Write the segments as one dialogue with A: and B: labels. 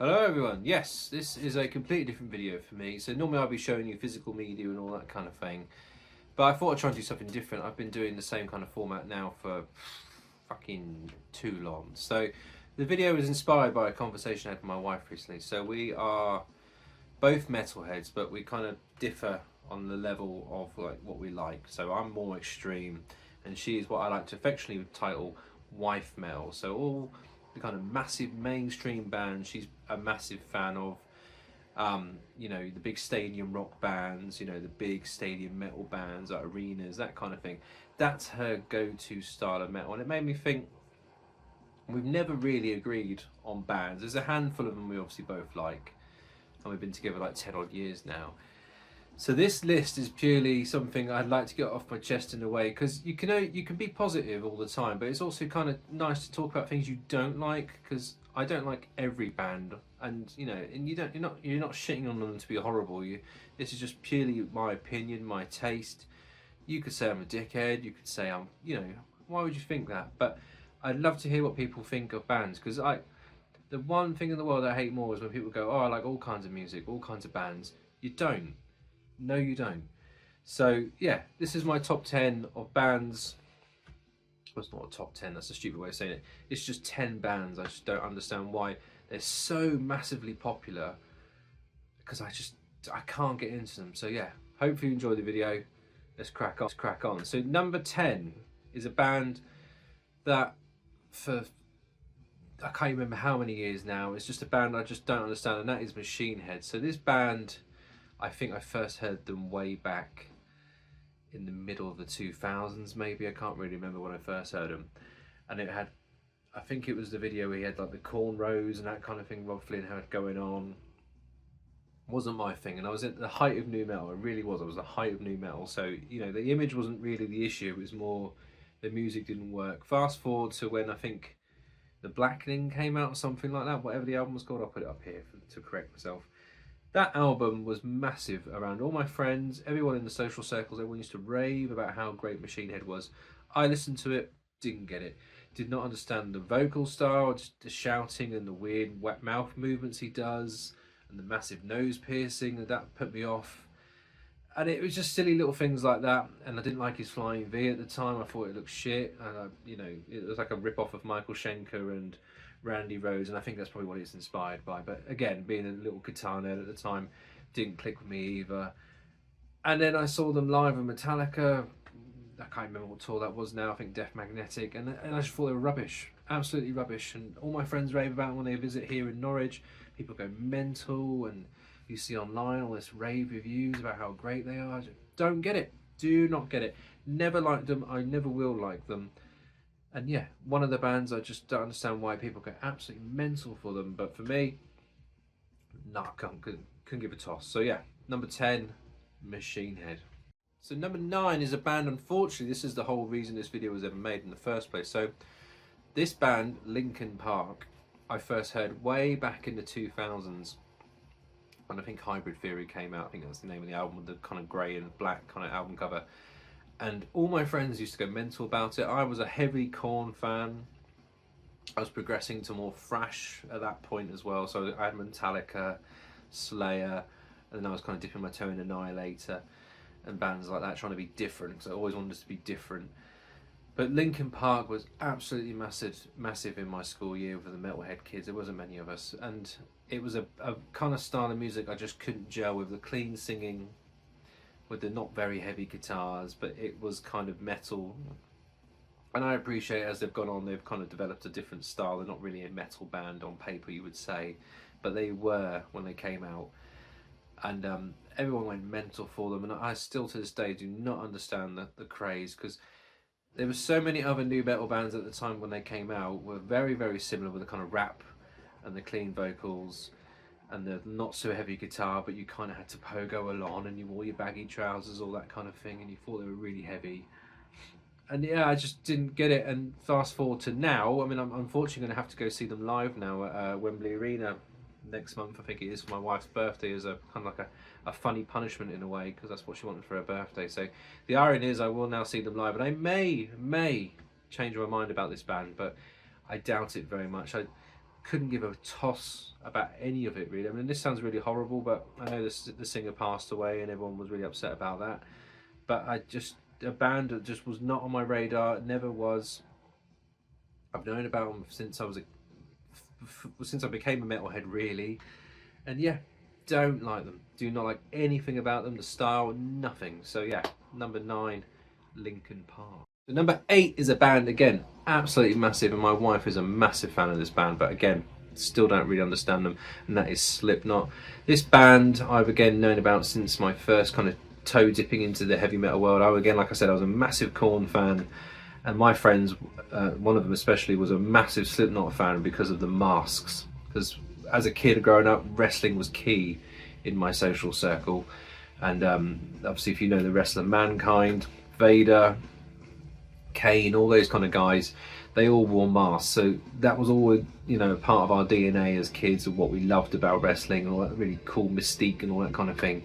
A: Hello everyone, yes, this is a completely different video for me. So normally I'll be showing you physical media and all that kind of thing. But I thought I'd try and do something different. I've been doing the same kind of format now for fucking too long. So the video was inspired by a conversation I had with my wife recently. So we are both metalheads, but we kind of differ on the level of like what we like. So I'm more extreme and she is what I like to affectionately title wife metal. So all the kind of massive mainstream bands she's a massive fan of. You know, the big stadium rock bands, you know, the big stadium metal bands, like arenas, that kind of thing. That's her go-to style of metal. And it made me think, we've never really agreed on bands. There's a handful of them we obviously both like, and we've been together like 10 odd years now. So this list is purely something I'd like to get off my chest in a way, because you can be positive all the time, but it's also kind of nice to talk about things you don't like, because I don't like every band, and you know, and you're not shitting on them to be horrible. This is just purely my opinion, my taste. You could say I'm a dickhead. You could say I'm, you know, why would you think that? But I'd love to hear what people think of bands, because the one thing in the world I hate more is when people go, oh, I like all kinds of music, all kinds of bands. You don't. No, you don't. So yeah, this is my top 10 of bands. Well, it's not a top 10, that's a stupid way of saying it. It's just 10 bands. I just don't understand why they're so massively popular, because I can't get into them. So yeah, hopefully you enjoy the video. Let's crack on. So number 10 is a band that for I can't remember how many years now, it's just a band I just don't understand, and that is Machine Head. So this band, I think I first heard them way back in the middle of the 2000s, maybe. I can't really remember when I first heard them. And it had, I think it was the video where he had like the cornrows and that kind of thing Rob Flynn had going on. Wasn't my thing, and I was at the height of new metal. It really was. I was the height of new metal. So, you know, the image wasn't really the issue. It was more the music didn't work. Fast forward to when I think The Blackening came out or something like that. Whatever the album was called, I'll put it up here to correct myself. That album was massive around all my friends, everyone in the social circles. Everyone used to rave about how great Machine Head was. I listened to it, didn't get it. Did not understand the vocal style, just the shouting and the weird wet mouth movements he does, and the massive nose piercing, and that put me off. And it was just silly little things like that. And I didn't like his flying V at the time. I thought it looked shit. And you know, it was like a rip off of Michael Schenker and Randy Rhoads, and I think that's probably what it's inspired by. But again, being a little guitar nerd at the time, didn't click with me either. And then I saw them live with Metallica. I can't remember what tour that was now. I think Death Magnetic, and I just thought they were rubbish, absolutely rubbish. And all my friends rave about them when they visit here in Norwich. People go mental, and you see online all this rave reviews about how great they are. I just don't get it. Do not get it. Never liked them. I never will like them. And yeah, one of the bands I just don't understand why people go absolutely mental for them. But for me, nah, couldn't give a toss. So yeah, number 10, Machine Head. So number 9 is a band, unfortunately, this is the whole reason this video was ever made in the first place. So this band, Linkin Park, I first heard way back in the 2000s. And I think Hybrid Theory came out. I think that's the name of the album, with the kind of grey and black kind of album cover. And all my friends used to go mental about it. I was a heavy Korn fan. I was progressing to more thrash at that point as well. So I had Metallica, Slayer, and then I was kind of dipping my toe in Annihilator and bands like that, trying to be different, because I always wanted us to be different. But Linkin Park was absolutely massive in my school year with the metalhead kids. There wasn't many of us, and it was a kind of style of music I just couldn't gel with. The clean singing, with the not very heavy guitars, but it was kind of metal. And I appreciate as they've gone on, they've kind of developed a different style. They're not really a metal band on paper, you would say, but they were when they came out. And everyone went mental for them, and I still to this day do not understand the craze, because there were so many other new metal bands at the time when they came out were very similar, with the kind of rap and the clean vocals and the not so heavy guitar, but you kind of had to pogo along, and you wore your baggy trousers, all that kind of thing, and you thought they were really heavy. And yeah, I just didn't get it. And fast forward to now, I mean, I'm unfortunately going to have to go see them live now at Wembley Arena next month. I think it is, for my wife's birthday, as a kind of like a funny punishment in a way, because that's what she wanted for her birthday. So the irony is I will now see them live, and I may change my mind about this band, but I doubt it very much. couldn't give a toss about any of it really. I mean, this sounds really horrible, but I know the singer passed away and everyone was really upset about that. But a band that just was not on my radar, never was. I've known about them since since I became a metalhead really, and yeah, don't like them. Do not like anything about them, the style, nothing. So yeah, number 9, Linkin Park. The number 8 is a band, again, absolutely massive, and my wife is a massive fan of this band, but again, still don't really understand them, and that is Slipknot. This band I've again known about since my first kind of toe dipping into the heavy metal world. Again, like I said, I was a massive Korn fan, and my friends, one of them especially, was a massive Slipknot fan because of the masks. Because as a kid growing up, wrestling was key in my social circle, and obviously if you know the wrestler Mankind, Vader, Kane, all those kind of guys, they all wore masks, so that was all, you know, part of our DNA as kids, of what we loved about wrestling and all that really cool mystique and all that kind of thing.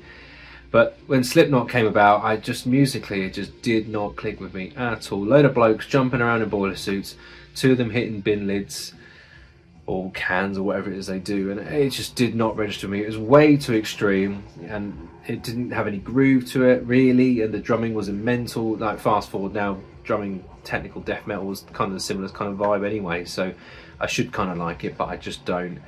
A: But when Slipknot came about, I just musically, it just did not click with me at all. Load of blokes jumping around in boiler suits, 2 of them hitting bin lids or cans or whatever it is they do, and it just did not register with me. It was way too extreme, and it didn't have any groove to it really, and the drumming was mental. Like, fast forward now, drumming technical death metal was kind of a similar kind of vibe anyway, so I should kind of like it, but I just don't.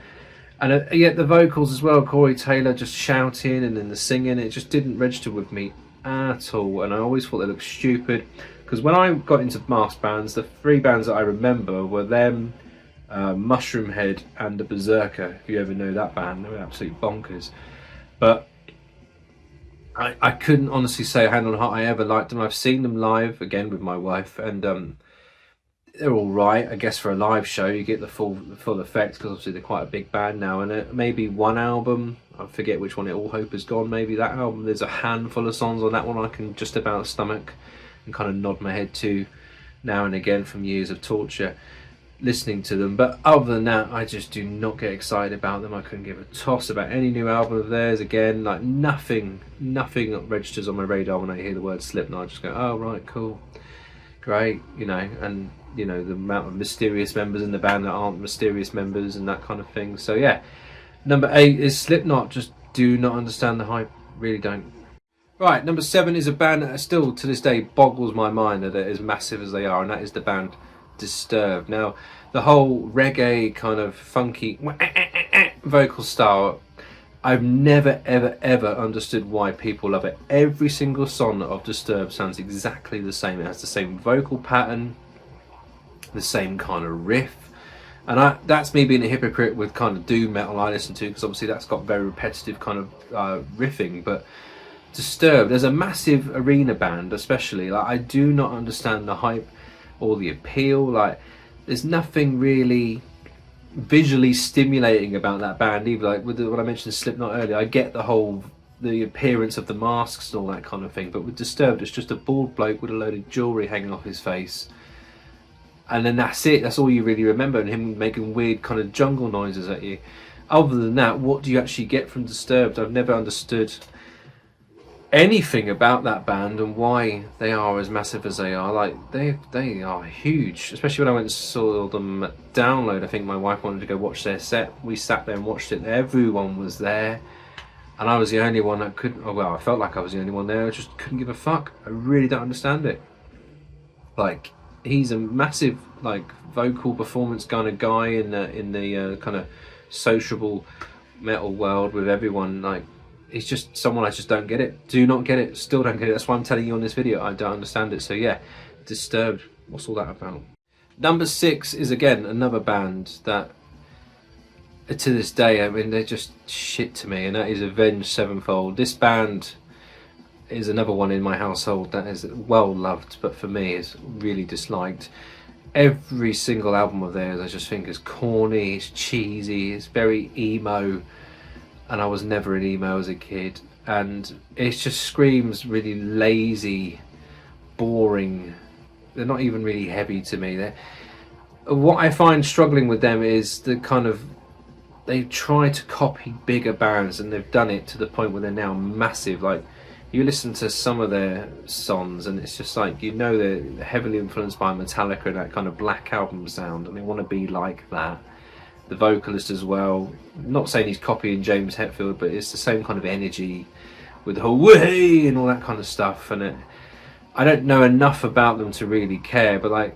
A: And yet the vocals as well, Corey Taylor just shouting, and then the singing, it just didn't register with me at all, and I always thought they looked stupid. Because when I got into masked bands, the 3 bands that I remember were them, Mushroomhead and the Berserker. If you ever know that band, they were absolutely bonkers. But I couldn't honestly say hand on heart I ever liked them. I've seen them live again with my wife, and they're all right. I guess for a live show you get the full effect, because obviously they're quite a big band now. And maybe one album, I forget which one, All Hope Is Gone, maybe that album, there's a handful of songs on that one I can just about stomach and kind of nod my head to now and again from years of torture listening to them. But other than that, I just do not get excited about them. I couldn't give a toss about any new album of theirs. Again, like nothing registers on my radar when I hear the word Slipknot. I just go, oh right, cool, great, you know. And you know, the amount of mysterious members in the band that aren't mysterious members and that kind of thing. So yeah, number 8 is Slipknot. Just do not understand the hype, really don't. Right, number 7 is a band that still to this day boggles my mind that they're as massive as they are, and that is the band Disturbed. Now, the whole reggae kind of funky vocal style, I've never ever understood why people love it. Every single song of Disturbed sounds exactly the same. It has the same vocal pattern, the same kind of riff, and that's me being a hypocrite with kind of doom metal I listen to, because obviously that's got very repetitive kind of riffing. But Disturbed, there's a massive arena band especially, like I do not understand the hype or the appeal. Like, there's nothing really visually stimulating about that band either. Like with when I mentioned Slipknot earlier, I get the appearance of the masks and all that kind of thing, but with Disturbed it's just a bald bloke with a load of jewellery hanging off his face, and then that's it. That's all you really remember, and him making weird kind of jungle noises at you. Other than that, what do you actually get from Disturbed? I've never understood anything about that band and why they are as massive as they are. Like, they are huge, especially when I went and saw them at Download. I think my wife wanted to go watch their set. We sat there and watched it. Everyone was there, and I was the only one that couldn't. Well, I felt like I was the only one there. I just couldn't give a fuck. I really don't understand it. Like, he's a massive like vocal performance kind of guy in the kind of sociable metal world with everyone. Like, he's just someone I just don't get it. Do not get it. Still don't get it. That's why I'm telling you on this video. I don't understand it. So yeah, Disturbed. What's all that about? Number 6 is again another band that to this day, I mean, they're just shit to me, and that is Avenge Sevenfold. This band is another one in my household that is well loved, but for me is really disliked. Every single album of theirs I just think is corny, it's cheesy, it's very emo, and I was never an emo as a kid, and it just screams really lazy, boring. They're not even really heavy to me. What I find struggling with them is the kind of, they try to copy bigger bands, and they've done it to the point where they're now massive. Like, you listen to some of their songs and it's just like, you know, they're heavily influenced by Metallica and that kind of Black Album sound, and they want to be like that. the vocalist as well. Not saying he's copying James Hetfield, but it's the same kind of energy with the whole "way" and all that kind of stuff. And I don't know enough about them to really care, but like,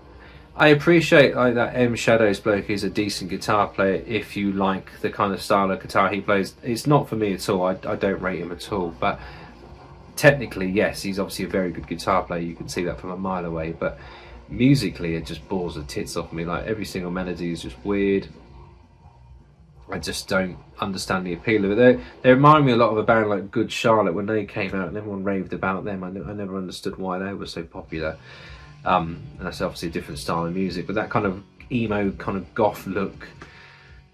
A: I appreciate like that M Shadows bloke is a decent guitar player if you like the kind of style of guitar he plays. It's not for me at all. I don't rate him at all, but technically, yes, he's obviously a very good guitar player. You can see that from a mile away, but musically it just bores the tits off me. Like, every single melody is just weird. I just don't understand the appeal of it. They remind me a lot of a band like Good Charlotte when they came out and everyone raved about them. I never understood why they were so popular. And that's obviously a different style of music, but that kind of emo, kind of goth look,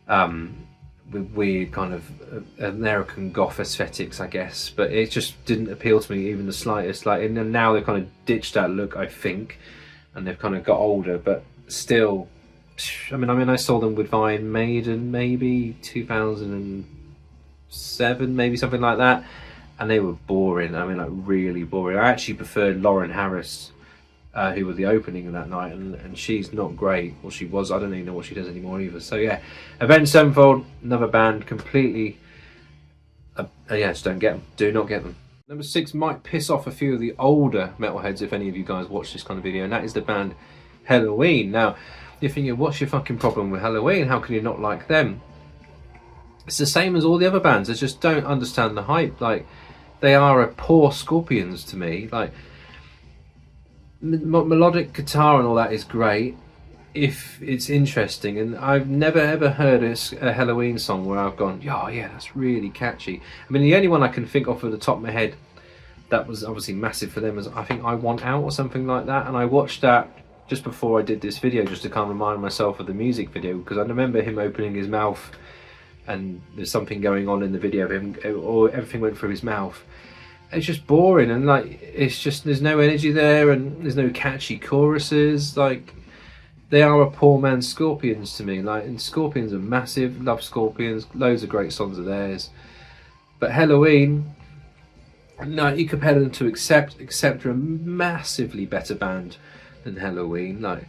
A: with weird kind of American goth aesthetics, I guess. But it just didn't appeal to me even the slightest. Like, and now they've kind of ditched that look, I think, and they've kind of got older, but still. I mean, I saw them with Iron Maiden maybe 2007, maybe something like that, and they were boring. I mean, like, really boring. I actually preferred Lauren Harris, who was the opening of that night, and she's not great. Well, she was. I don't even know what she does anymore either. So yeah, Avenge Sevenfold, another band completely. Yeah, just don't get them. Do not get them. Number 6 might piss off a few of the older metalheads if any of you guys watch this kind of video, and that is the band Helloween. Now, you're thinking, what's your fucking problem with Helloween? How can you not like them? It's the same as all the other bands. I just don't understand the hype. Like, they are a poor Scorpions to me. Like, melodic guitar and all that is great if it's interesting, and I've never ever heard a Helloween song where I've gone, oh yeah, that's really catchy. I mean, the only one I can think of at the top of my head that was obviously massive for them was, I think, I Want Out or something like that, and I watched that just before I did this video, just to kind of remind myself of the music video, because I remember him opening his mouth and there's something going on in the video of him, or everything went through his mouth. It's just boring, and like, it's just, there's no energy there, and there's no catchy choruses. Like, they are a poor man's Scorpions to me. Like, and Scorpions are massive, love Scorpions, loads of great songs of theirs, but Helloween, no, you compare them to Accept are a massively better band than Helloween. Like,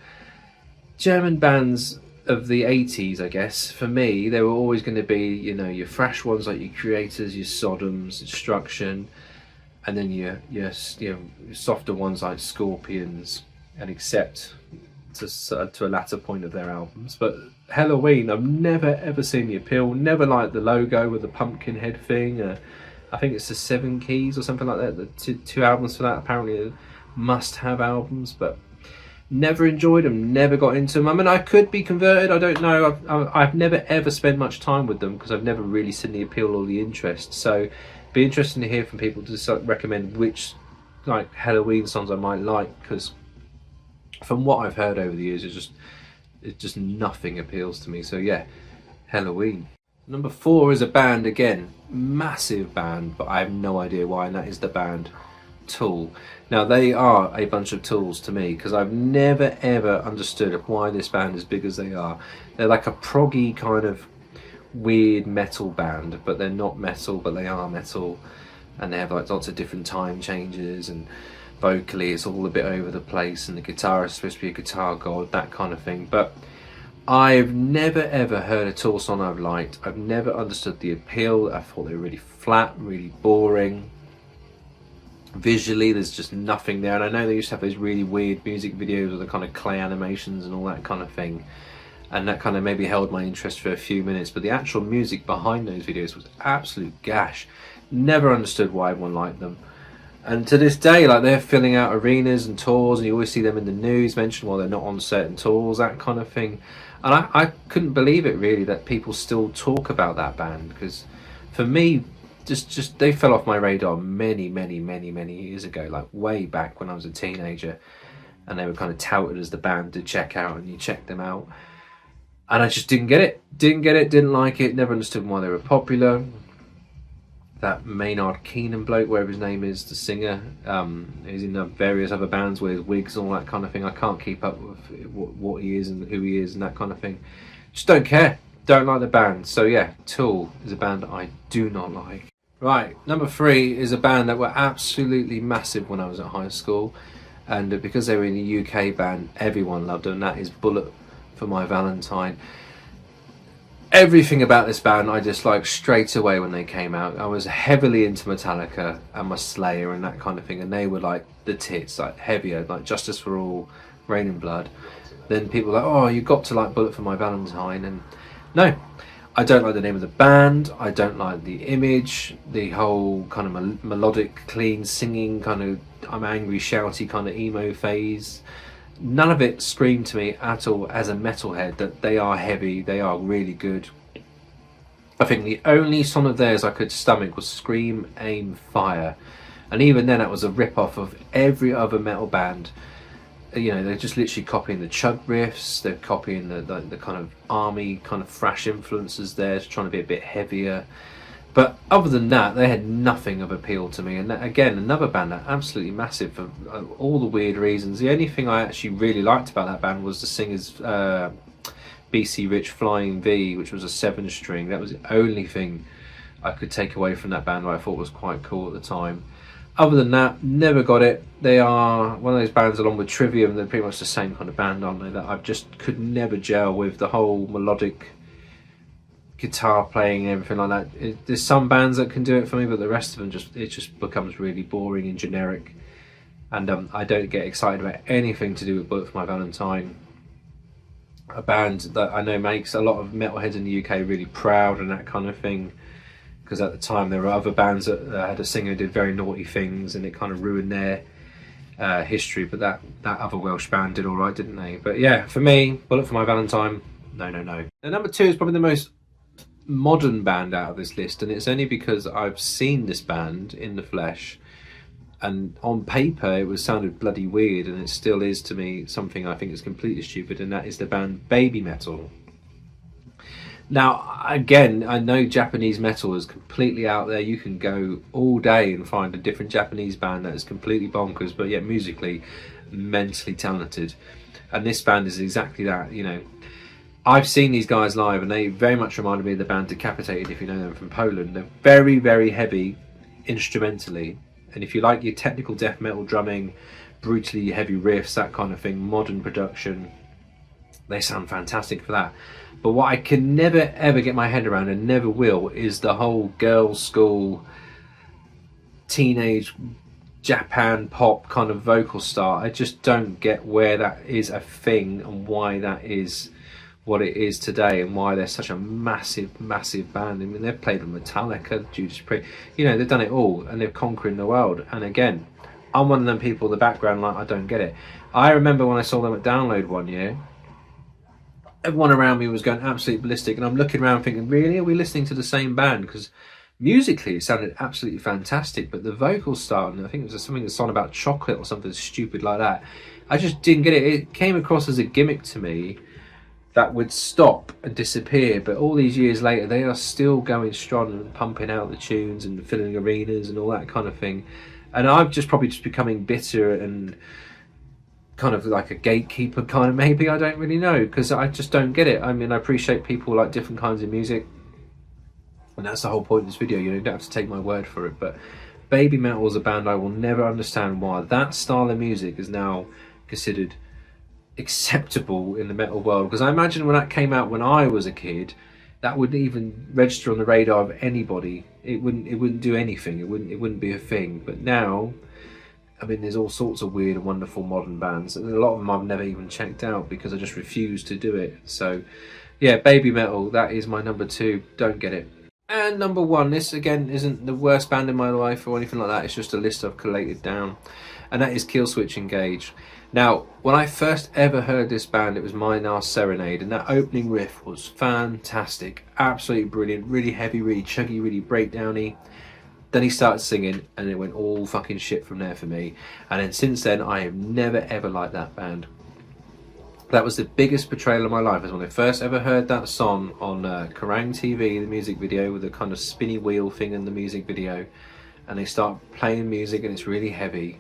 A: German bands of the 80s, I guess, for me, they were always going to be, you know, your thrash ones like your Creators, your Sodoms, Destruction, and then your softer ones like Scorpions and Accept to a latter point of their albums. But Helloween, I've never ever seen the appeal, never liked the logo with the pumpkin head thing. I think it's the 7 Keys or something like that, the two albums for that, apparently must-have albums, but never enjoyed them, never got into them. I mean, I could be converted, I don't know. I've never ever spent much time with them because I've never really seen the appeal or the interest. So it'd be interesting to hear from people to recommend which like Helloween songs I might like, because from what I've heard over the years, it's just nothing appeals to me. So yeah, Helloween. Number 4 is a band, again, massive band, but I have no idea why, and that is the band Tool. Now, they are a bunch of tools to me, because I've never ever understood why this band is as big as they are. They're like a proggy kind of weird metal band, but they're not metal, but they are metal, and they have like lots of different time changes, and vocally it's all a bit over the place, and the guitarist is supposed to be a guitar god, that kind of thing. But I've never ever heard a Tool song I've liked. I've never understood the appeal. I thought they were really flat, really boring. Visually, there's just nothing there, and I know they used to have those really weird music videos with the kind of clay animations and all that kind of thing, and that kind of maybe held my interest for a few minutes, but the actual music behind those videos was absolute gash. Never understood why everyone liked them, and to this day, like, they're filling out arenas and tours, and you always see them in the news mentioned while they're not on certain tours, that kind of thing. And I couldn't believe it, really, that people still talk about that band, because for me, just they fell off my radar many years ago, like way back when I was a teenager, and they were kind of touted as the band to check out, and you check them out, and I just didn't get it, didn't like it, never understood why they were popular. That Maynard Keenan bloke, whatever his name is, the singer, is in various other bands with wigs and all that kind of thing. I can't keep up with what he is and who he is and that kind of thing. Just don't care, don't like the band. So yeah, Tool is a band that I do not like. Right, number 3 is a band that were absolutely massive when I was at high school, and because they were in a UK band, everyone loved them, and that is Bullet for My Valentine. everything about this band I disliked straight away when they came out. I was heavily into Metallica and my Slayer and that kind of thing, and they were like the tits, like heavier, like Justice for All, Rain and Blood. Then people were like, oh, you got to like Bullet for My Valentine, and no, I don't like the name of the band, I don't like the image, the whole kind of melodic, clean singing, kind of I'm angry, shouty kind of emo phase. None of it screamed to me at all as a metalhead that they are heavy, they are really good. I think the only song of theirs I could stomach was Scream, Aim, Fire. And even then that was a rip-off of every other metal band. You know, they're just literally copying the chug riffs, they're copying the kind of army, kind of thrash influences there, trying to be a bit heavier. But other than that, they had nothing of appeal to me. And that, again, another band that absolutely massive for all the weird reasons. The only thing I actually really liked about that band was the singer's BC Rich Flying V, which was a 7-string. That was the only thing I could take away from that band that I thought was quite cool at the time. Other than that, never got it. They are one of those bands along with Trivium, they're pretty much the same kind of band, aren't they? That I just could never gel with the whole melodic guitar playing and everything like that. There's some bands that can do it for me, but the rest of them just becomes really boring and generic. And I don't get excited about anything to do with Bullet for My Valentine. A band that I know makes a lot of metalheads in the UK really proud and that kind of thing. Because at the time there were other bands that had a singer who did very naughty things and it kind of ruined their history. But that other Welsh band did alright, didn't they? But yeah, for me, Bullet for My Valentine, no. And number 2 is probably the most modern band out of this list, and it's only because I've seen this band in the flesh, and on paper it was sounded bloody weird, and it still is to me something I think is completely stupid, and that is the band Baby Metal. Now again, I know Japanese metal is completely out there. You can go all day and find a different Japanese band that is completely bonkers, but yet musically immensely talented, and this band is exactly that. You know, I've seen these guys live and they very much reminded me of the band Decapitated, if you know them, from Poland. They're very, very heavy instrumentally, and if you like your technical death metal drumming, brutally heavy riffs, that kind of thing, modern production, they sound fantastic for that. But what I can never ever get my head around, and never will, is the whole girls' school, teenage Japan pop kind of vocal style. I just don't get where that is a thing and why that is what it is today, and why they're such a massive band. I mean, they've played with Metallica, Judas Priest, you know, they've done it all and they're conquering the world. And again, I'm one of them people in the background like, I don't get it. I remember when I saw them at Download one year, everyone around me was going absolutely ballistic, and I'm looking around thinking, really, are we listening to the same band? Because musically it sounded absolutely fantastic, but the vocal style, and I think it was something, a song about chocolate or something stupid like that, I just didn't get it. It came across as a gimmick to me that would stop and disappear, but all these years later they are still going strong and pumping out the tunes and filling arenas and all that kind of thing. And I'm just probably just becoming bitter and kind of like a gatekeeper kind of, maybe, I don't really know, because I just don't get it. I mean, I appreciate people like different kinds of music, and that's the whole point of this video. You know, you don't have to take my word for it, but Baby Metal is a band I will never understand why that style of music is now considered acceptable in the metal world. Because I imagine when that came out when I was a kid, that wouldn't even register on the radar of anybody. It wouldn't do anything. It wouldn't be a thing. But now, I mean, there's all sorts of weird and wonderful modern bands, and a lot of them I've never even checked out because I just refuse to do it. So yeah, Baby Metal, that is my number 2. Don't get it. And number 1, this again isn't the worst band in my life or anything like that, it's just a list I've collated down, and that is Killswitch Engage. Now, when I first ever heard this band, it was My Last Serenade, and that opening riff was fantastic, absolutely brilliant, really heavy, really chuggy, really breakdowny. Then he started singing and it went all fucking shit from there for me, and then since then I have never ever liked that band. That was the biggest betrayal of my life, is when I first ever heard that song on Kerrang TV, the music video, with the kind of spinny wheel thing in the music video, and they start playing music and it's really heavy.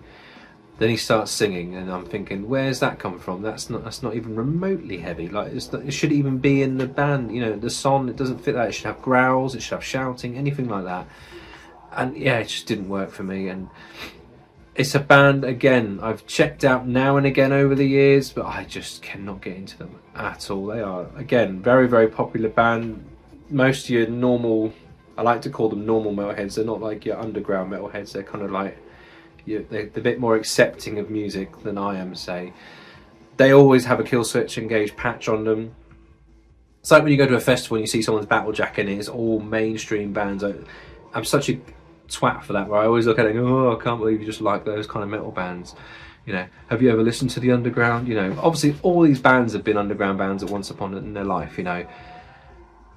A: Then he starts singing and I'm thinking, where's that come from? That's not even remotely heavy. Like, it should even be in the band, you know, the song, it doesn't fit that. It should have growls, it should have shouting, anything like that. And yeah, it just didn't work for me. And it's a band, again, I've checked out now and again over the years, but I just cannot get into them at all. They are, again, very popular band, most of your normal, I like to call them normal metalheads, they're not like your underground metalheads, they're kind of like, they're a bit more accepting of music than I am, say. They always have a Killswitch Engage patch on them. It's like when you go to a festival and you see someone's battle jacket and it's all mainstream bands. I'm such a twat for that, where I always look at it and go, oh, I can't believe you just like those kind of metal bands. You know, have you ever listened to the underground? You know, obviously all these bands have been underground bands at once upon in their life, you know.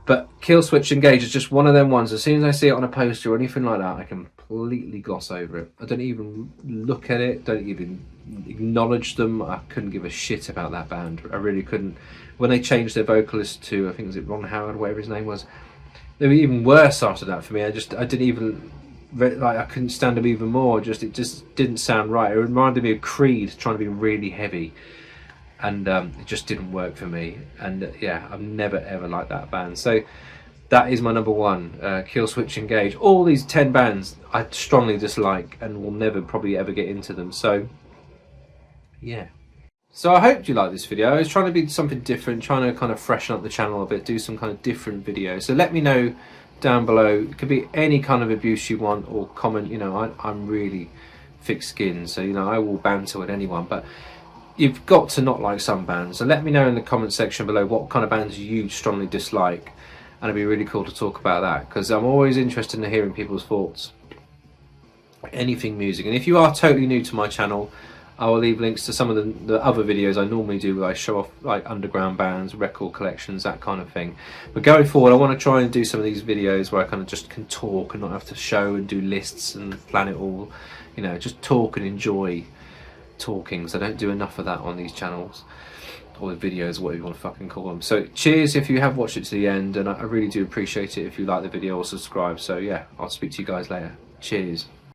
A: But Killswitch Engage is just one of them ones. As soon as I see it on a poster or anything like that, I completely gloss over it. I don't even look at it, don't even acknowledge them. I couldn't give a shit about that band. I really couldn't. When they changed their vocalist to, I think, was it Ron Howard, whatever his name was, they were even worse after that for me. I didn't even, like, I couldn't stand them even more. It just didn't sound right. It reminded me of Creed trying to be really heavy. And it just didn't work for me. And yeah, I've never ever liked that band. So that is my number one, Killswitch Engage. All these 10 bands I strongly dislike and will never probably ever get into them. So yeah. So I hope you like this video. I was trying to be something different, trying to kind of freshen up the channel a bit, do some kind of different video. So let me know down below. It could be any kind of abuse you want, or comment. You know, I'm really thick-skinned, so you know I will banter with anyone. But you've got to not like some bands. So let me know in the comment section below what kind of bands you strongly dislike, and it'd be really cool to talk about that, because I'm always interested in hearing people's thoughts. Anything music. And if you are totally new to my channel, I will leave links to some of the other videos I normally do, where I show off like underground bands, record collections, that kind of thing. But going forward, I want to try and do some of these videos where I kind of just can talk and not have to show and do lists and plan it all. You know, just talk and enjoy talking. So I don't do enough of that on these channels, or the videos, whatever you want to fucking call them. So cheers if you have watched it to the end, and I really do appreciate it if you like the video or subscribe. So yeah, I'll speak to you guys later. Cheers.